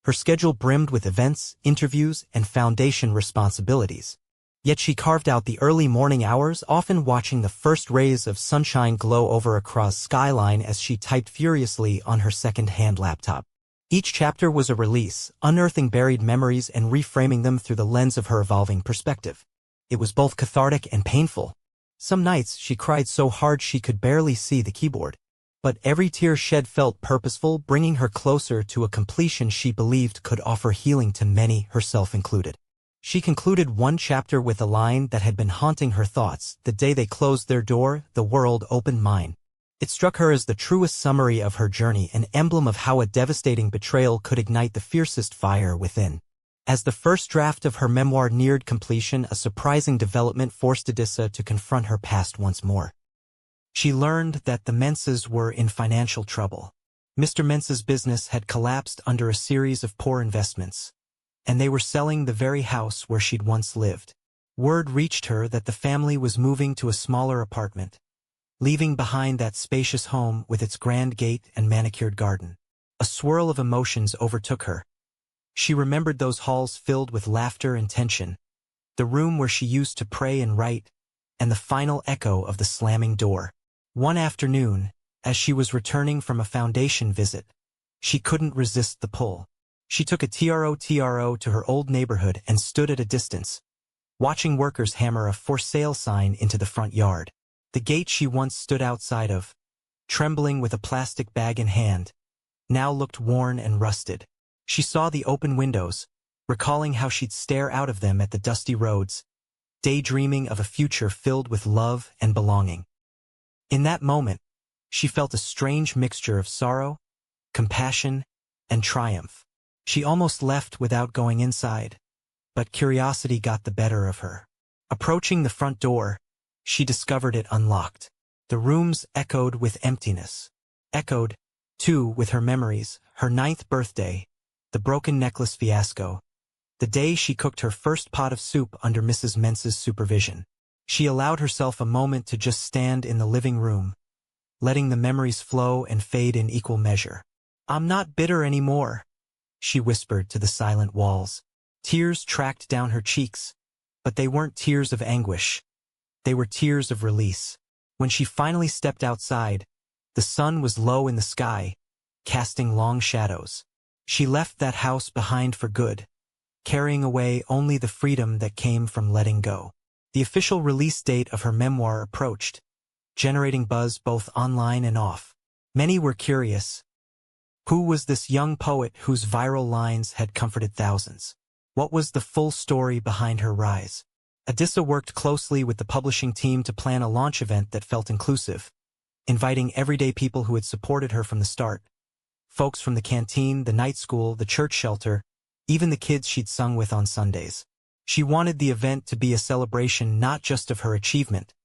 Her schedule brimmed with events, interviews, and foundation responsibilities. Yet she carved out the early morning hours, often watching the first rays of sunshine glow over across skyline as she typed furiously on her second-hand laptop. Each chapter was a release, unearthing buried memories and reframing them through the lens of her evolving perspective. It was both cathartic and painful. Some nights she cried so hard she could barely see the keyboard. But every tear shed felt purposeful, bringing her closer to a completion she believed could offer healing to many, herself included. She concluded one chapter with a line that had been haunting her thoughts: "The day they closed their door, the world opened mine." It struck her as the truest summary of her journey, an emblem of how a devastating betrayal could ignite the fiercest fire within. As the first draft of her memoir neared completion, a surprising development forced Adissa to confront her past once more. She learned that the Menses were in financial trouble. Mr. Menses' business had collapsed under a series of poor investments, and they were selling the very house where she'd once lived. Word reached her that the family was moving to a smaller apartment, leaving behind that spacious home with its grand gate and manicured garden. A swirl of emotions overtook her. She remembered those halls filled with laughter and tension, the room where she used to pray and write, and the final echo of the slamming door. One afternoon, as she was returning from a foundation visit, she couldn't resist the pull. She took a TRO to her old neighborhood and stood at a distance, watching workers hammer a for sale sign into the front yard. The gate she once stood outside of, trembling with a plastic bag in hand, now looked worn and rusted. She saw the open windows, recalling how she'd stare out of them at the dusty roads, daydreaming of a future filled with love and belonging. In that moment, she felt a strange mixture of sorrow, compassion, and triumph. She almost left without going inside, but curiosity got the better of her. Approaching the front door, she discovered it unlocked. The rooms echoed with emptiness. Echoed, too, with her memories, her 9th birthday, the broken necklace fiasco, the day she cooked her first pot of soup under Mrs. Menses' supervision. She allowed herself a moment to just stand in the living room, letting the memories flow and fade in equal measure. "I'm not bitter anymore," she whispered to the silent walls. Tears tracked down her cheeks, but they weren't tears of anguish. They were tears of release. When she finally stepped outside, the sun was low in the sky, casting long shadows. She left that house behind for good, carrying away only the freedom that came from letting go. The official release date of her memoir approached, generating buzz both online and off. Many were curious. Who was this young poet whose viral lines had comforted thousands? What was the full story behind her rise? Adissa worked closely with the publishing team to plan a launch event that felt inclusive, inviting everyday people who had supported her from the start. Folks from the canteen, the night school, the church shelter, even the kids she'd sung with on Sundays. She wanted the event to be a celebration not just of her achievement,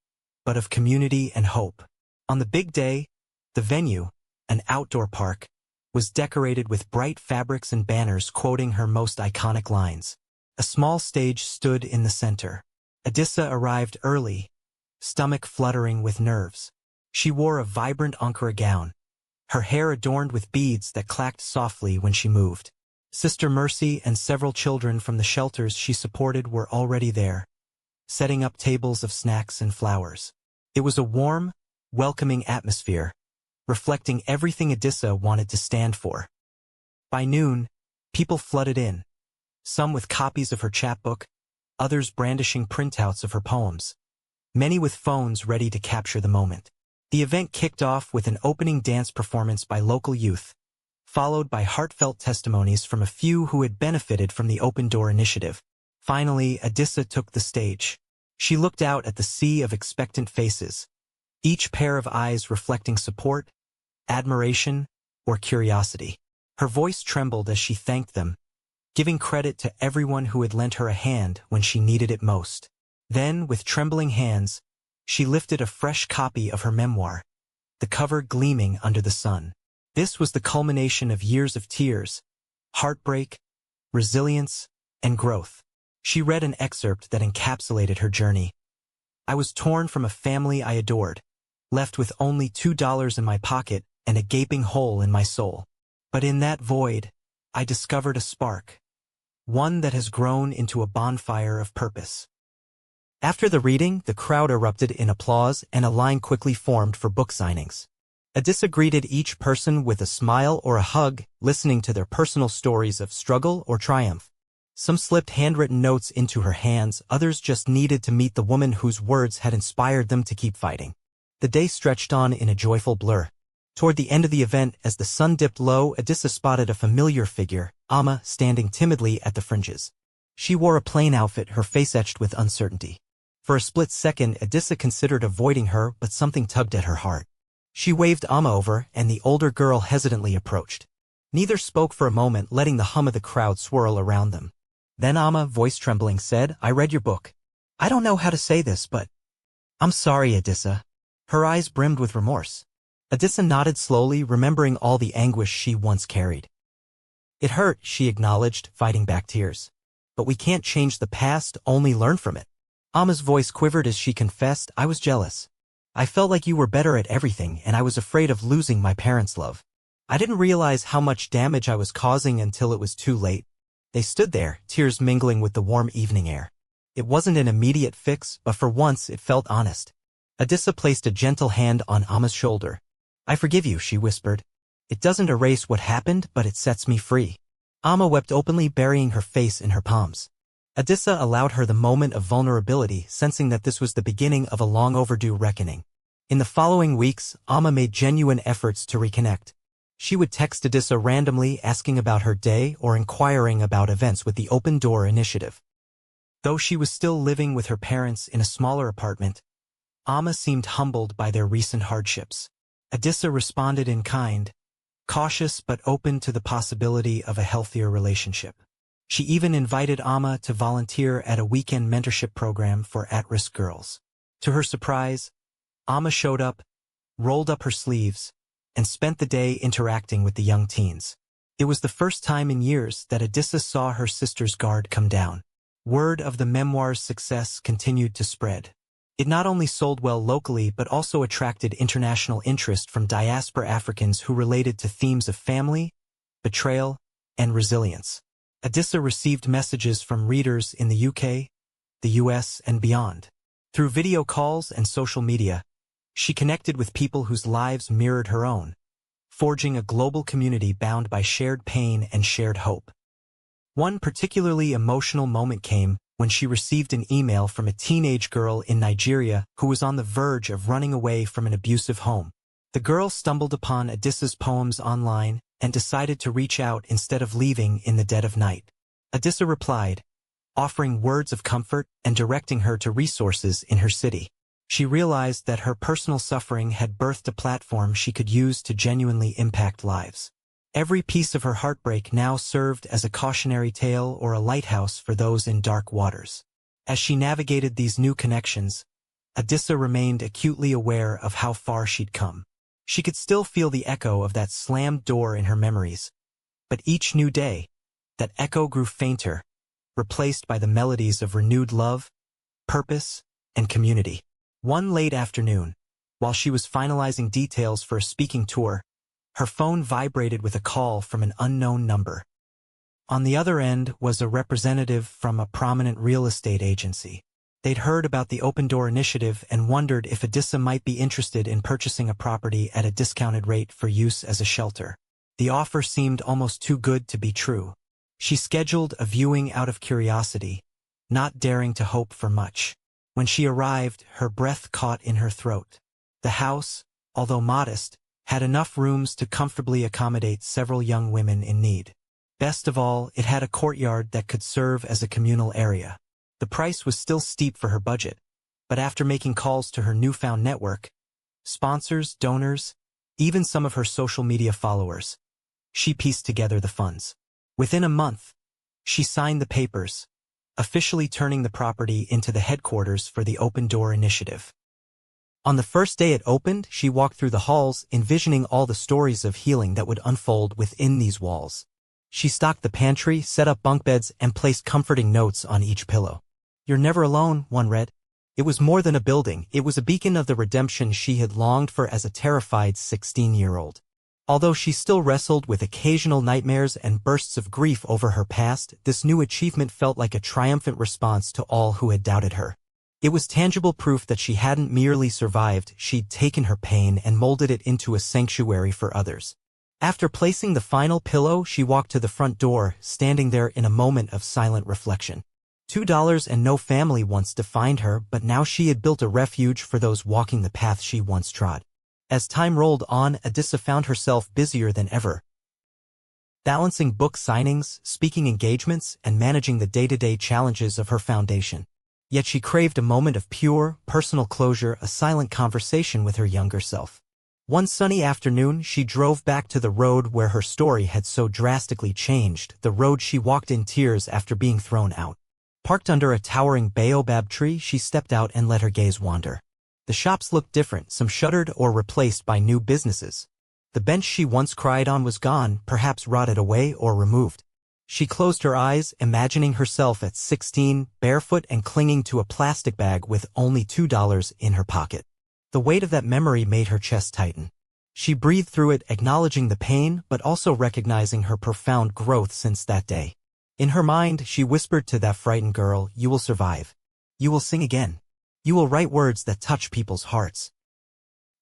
but of community and hope. On the big day, the venue, an outdoor park, was decorated with bright fabrics and banners quoting her most iconic lines. A small stage stood in the center. Adissa arrived early, stomach fluttering with nerves. She wore a vibrant Ankara gown, her hair adorned with beads that clacked softly when she moved. Sister Mercy and several children from the shelters she supported were already there, setting up tables of snacks and flowers. It was a warm, welcoming atmosphere, reflecting everything Adissa wanted to stand for. By noon, people flooded in, some with copies of her chapbook, others brandishing printouts of her poems, many with phones ready to capture the moment. The event kicked off with an opening dance performance by local youth, followed by heartfelt testimonies from a few who had benefited from the Open Door initiative. Finally, Adissa took the stage. She looked out at the sea of expectant faces, each pair of eyes reflecting support, admiration, or curiosity. Her voice trembled as she thanked them, giving credit to everyone who had lent her a hand when she needed it most. Then, with trembling hands, she lifted a fresh copy of her memoir, the cover gleaming under the sun. This was the culmination of years of tears, heartbreak, resilience, and growth. She read an excerpt that encapsulated her journey. I was torn from a family I adored, left with only $2 in my pocket and a gaping hole in my soul. But in that void, I discovered a spark, one that has grown into a bonfire of purpose. After the reading, the crowd erupted in applause and a line quickly formed for book signings. Adissa greeted each person with a smile or a hug, listening to their personal stories of struggle or triumph. Some slipped handwritten notes into her hands, others just needed to meet the woman whose words had inspired them to keep fighting. The day stretched on in a joyful blur. Toward the end of the event, as the sun dipped low, Adissa spotted a familiar figure, Amma, standing timidly at the fringes. She wore a plain outfit, her face etched with uncertainty. For a split second, Adissa considered avoiding her, but something tugged at her heart. She waved Amma over, and the older girl hesitantly approached. Neither spoke for a moment, letting the hum of the crowd swirl around them. Then Amma, voice trembling, said, I read your book. I don't know how to say this, but I'm sorry, Adissa. Her eyes brimmed with remorse. Adissa nodded slowly, remembering all the anguish she once carried. It hurt, she acknowledged, fighting back tears. But we can't change the past, only learn from it. Amma's voice quivered as she confessed, I was jealous. I felt like you were better at everything, and I was afraid of losing my parents' love. I didn't realize how much damage I was causing until it was too late. They stood there, tears mingling with the warm evening air. It wasn't an immediate fix, but for once it felt honest. Adissa placed a gentle hand on Amma's shoulder. I forgive you, she whispered. It doesn't erase what happened, but it sets me free. Amma wept openly, burying her face in her palms. Adissa allowed her the moment of vulnerability, sensing that this was the beginning of a long-overdue reckoning. In the following weeks, Amma made genuine efforts to reconnect. She would text Adissa randomly, asking about her day or inquiring about events with the Open Door initiative. Though she was still living with her parents in a smaller apartment, Amma seemed humbled by their recent hardships. Adissa responded in kind, cautious but open to the possibility of a healthier relationship. She even invited Amma to volunteer at a weekend mentorship program for at-risk girls. To her surprise, Amma showed up, rolled up her sleeves, and spent the day interacting with the young teens. It was the first time in years that Adissa saw her sister's guard come down. Word of the memoir's success continued to spread. It not only sold well locally but also attracted international interest from diaspora Africans who related to themes of family, betrayal, and resilience. Adissa received messages from readers in the UK, the US, and beyond. Through video calls and social media, she connected with people whose lives mirrored her own, forging a global community bound by shared pain and shared hope. One particularly emotional moment came when she received an email from a teenage girl in Nigeria who was on the verge of running away from an abusive home. The girl stumbled upon Adissa's poems online and decided to reach out instead of leaving in the dead of night. Adissa replied, offering words of comfort and directing her to resources in her city. She realized that her personal suffering had birthed a platform she could use to genuinely impact lives. Every piece of her heartbreak now served as a cautionary tale or a lighthouse for those in dark waters. As she navigated these new connections, Adissa remained acutely aware of how far she'd come. She could still feel the echo of that slammed door in her memories. But each new day, that echo grew fainter, replaced by the melodies of renewed love, purpose, and community. One late afternoon, while she was finalizing details for a speaking tour, her phone vibrated with a call from an unknown number. On the other end was a representative from a prominent real estate agency. They'd heard about the Open Door initiative and wondered if Adissa might be interested in purchasing a property at a discounted rate for use as a shelter. The offer seemed almost too good to be true. She scheduled a viewing out of curiosity, not daring to hope for much. When she arrived, her breath caught in her throat. The house, although modest, had enough rooms to comfortably accommodate several young women in need. Best of all, it had a courtyard that could serve as a communal area. The price was still steep for her budget, but after making calls to her newfound network, sponsors, donors, even some of her social media followers, she pieced together the funds. Within a month, she signed the papers, officially turning the property into the headquarters for the Open Door initiative. On the first day it opened, she walked through the halls, envisioning all the stories of healing that would unfold within these walls. She stocked the pantry, set up bunk beds, and placed comforting notes on each pillow. "You're never alone," one read. It was more than a building, it was a beacon of the redemption she had longed for as a terrified 16-year-old. Although she still wrestled with occasional nightmares and bursts of grief over her past, this new achievement felt like a triumphant response to all who had doubted her. It was tangible proof that she hadn't merely survived, she'd taken her pain and molded it into a sanctuary for others. After placing the final pillow, she walked to the front door, standing there in a moment of silent reflection. $2 and no family once defined her, but now she had built a refuge for those walking the path she once trod. As time rolled on, Adissa found herself busier than ever, balancing book signings, speaking engagements, and managing the day-to-day challenges of her foundation. Yet she craved a moment of pure, personal closure, a silent conversation with her younger self. One sunny afternoon, she drove back to the road where her story had so drastically changed, the road she walked in tears after being thrown out. Parked under a towering baobab tree, she stepped out and let her gaze wander. The shops looked different, some shuttered or replaced by new businesses. The bench she once cried on was gone, perhaps rotted away or removed. She closed her eyes, imagining herself at 16, barefoot and clinging to a plastic bag with only $2 in her pocket. The weight of that memory made her chest tighten. She breathed through it, acknowledging the pain, but also recognizing her profound growth since that day. In her mind, she whispered to that frightened girl, "You will survive. You will sing again. You will write words that touch people's hearts.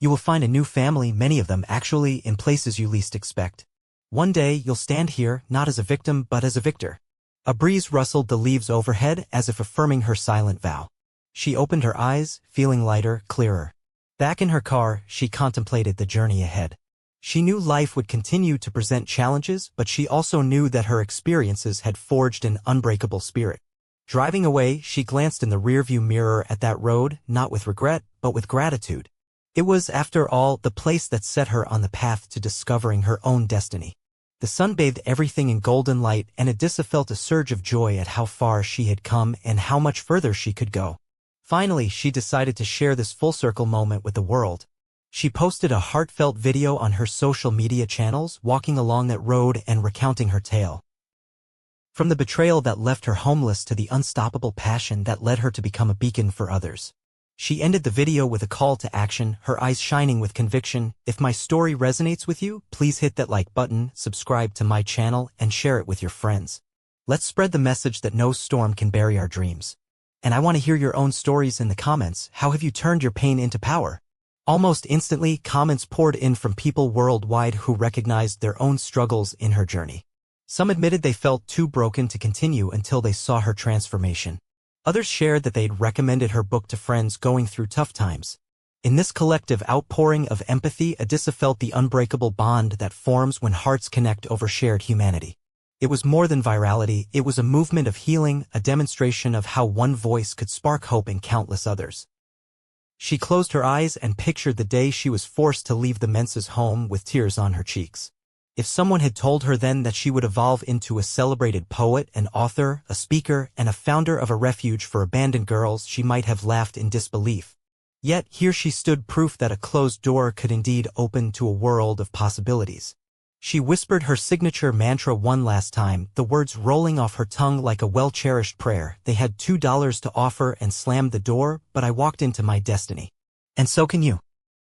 You will find a new family, many of them actually in places you least expect. One day you'll stand here, not as a victim but as a victor." A breeze rustled the leaves overhead as if affirming her silent vow. She opened her eyes, feeling lighter, clearer. Back in her car, she contemplated the journey ahead. She knew life would continue to present challenges, but she also knew that her experiences had forged an unbreakable spirit. Driving away, she glanced in the rearview mirror at that road, not with regret, but with gratitude. It was, after all, the place that set her on the path to discovering her own destiny. The sun bathed everything in golden light, and Adissa felt a surge of joy at how far she had come and how much further she could go. Finally, she decided to share this full-circle moment with the world. She posted a heartfelt video on her social media channels, walking along that road and recounting her tale. From the betrayal that left her homeless to the unstoppable passion that led her to become a beacon for others. She ended the video with a call to action, her eyes shining with conviction. "If my story resonates with you, please hit that like button, subscribe to my channel, and share it with your friends. Let's spread the message that no storm can bury our dreams. And I want to hear your own stories in the comments. How have you turned your pain into power?" Almost instantly, comments poured in from people worldwide who recognized their own struggles in her journey. Some admitted they felt too broken to continue until they saw her transformation. Others shared that they'd recommended her book to friends going through tough times. In this collective outpouring of empathy, Adissa felt the unbreakable bond that forms when hearts connect over shared humanity. It was more than virality, it was a movement of healing, a demonstration of how one voice could spark hope in countless others. She closed her eyes and pictured the day she was forced to leave the Mensa's home with tears on her cheeks. If someone had told her then that she would evolve into a celebrated poet, an author, a speaker, and a founder of a refuge for abandoned girls, she might have laughed in disbelief. Yet here she stood, proof that a closed door could indeed open to a world of possibilities. She whispered her signature mantra one last time, the words rolling off her tongue like a well-cherished prayer. "They had $2 to offer and slammed the door, but I walked into my destiny. And so can you."